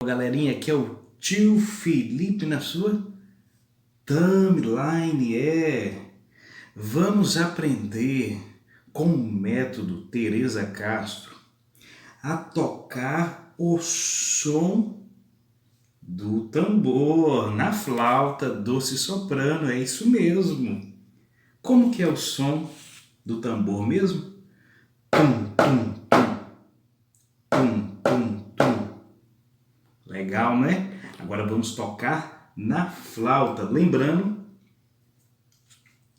Galerinha, aqui é o tio Felipe na sua timeline. Vamos aprender com o método Teresa Castro a tocar o som do tambor na flauta doce soprano. É isso mesmo. Como que é o som do tambor mesmo? Tum, tum, tum, tum, tum, tum. Legal, né? Agora vamos tocar na flauta. Lembrando,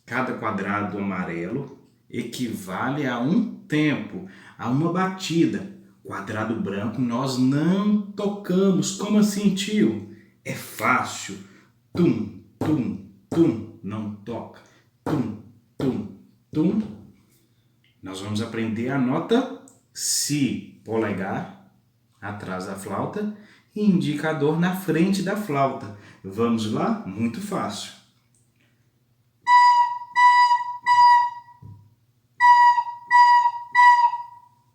cada quadrado amarelo equivale a um tempo, a uma batida. Quadrado branco nós não tocamos. Como assim, tio? É fácil. Tum, tum, tum. Não toca. Tum, tum, tum. Nós vamos aprender a nota Si, polegar atrás da flauta e indicador na frente da flauta. Vamos lá? Muito fácil.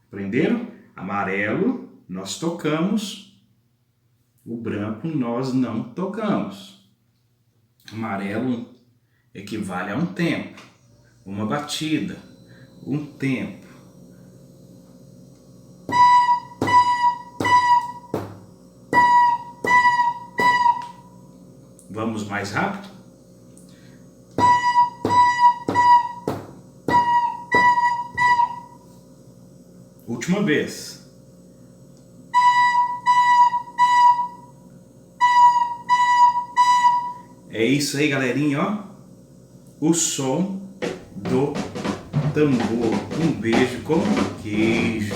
Aprenderam? Amarelo, nós tocamos. O branco, nós não tocamos. Amarelo equivale a um tempo, uma batida, um tempo. Vamos mais rápido? Última vez. É isso aí, galerinha, ó. O som do tambor. Um beijo com queijo.